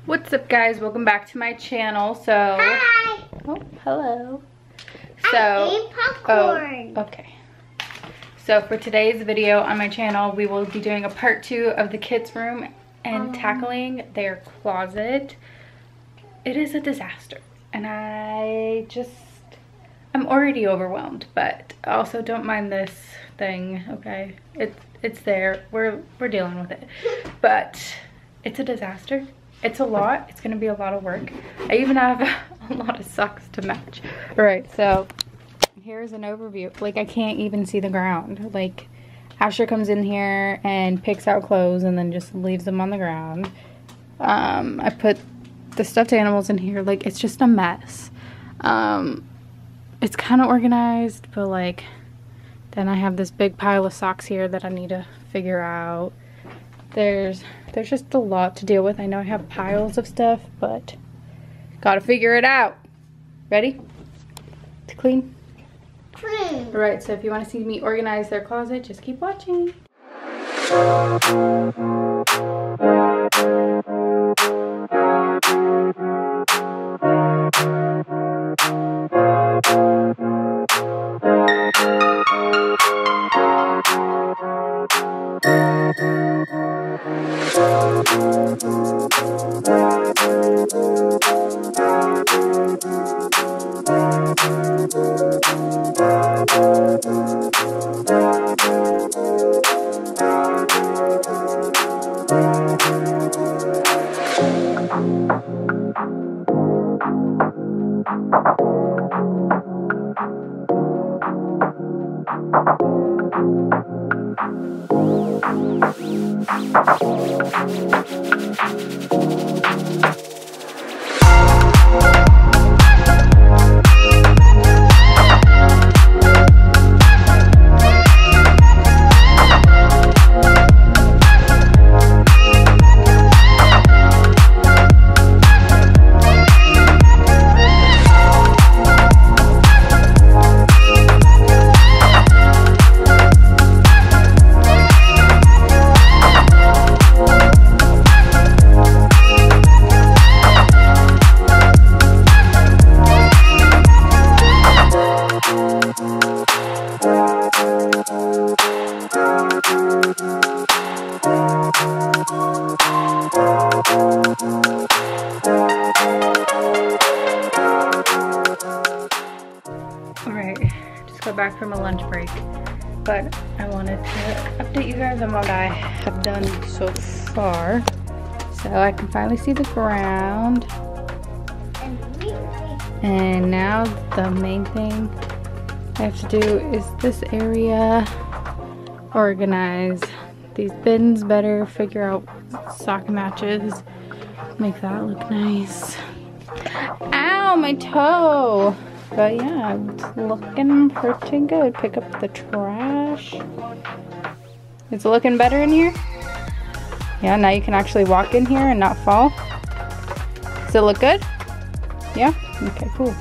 What's up, guys? Welcome back to my channel. So hi. Oh, hello. I ate popcorn. Oh, okay. So for today's video on my channel, we will be doing a part 2 of the kids' room and tackling their closet. It is a disaster, and I'm already overwhelmed, but I also don't mind this thing. Okay, it's there. We're dealing with it, but it's a disaster. It's a lot. It's gonna be a lot of work. I even have a lot of socks to match. All right, so here's an overview. Like, I can't even see the ground. Like, Asher comes in here and picks out clothes and then just leaves them on the ground. I put the stuffed animals in here. Like, it's just a mess. It's kind of organized, but like, then I have this big pile of socks here that I need to figure out. There's just a lot to deal with. I know I have piles of stuff, but gotta figure it out. Ready to clean? Clean. All right, so if you want to see me organize their closet, just keep watching. Back from a lunch break, but I wanted to update you guys on what I have done so far. So I can finally see the ground, and now the main thing I have to do is this area, organize these bins better, figure out sock matches, make that look nice. Ow, my toe! But yeah, it's looking pretty good. Pick up the trash. Is it looking better in here? Yeah, now you can actually walk in here and not fall. Does it look good? Yeah? Okay, cool.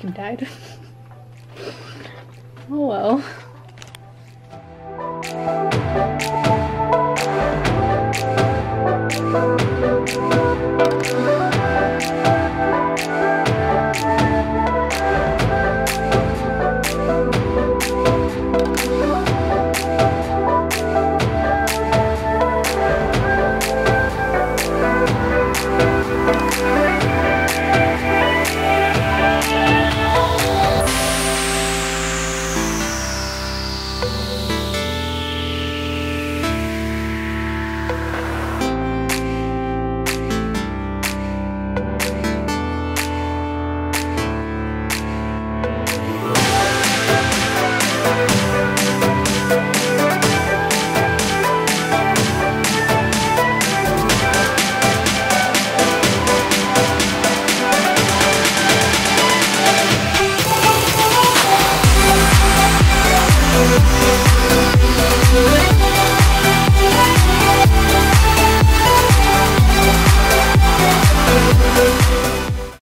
chicken died. Oh well.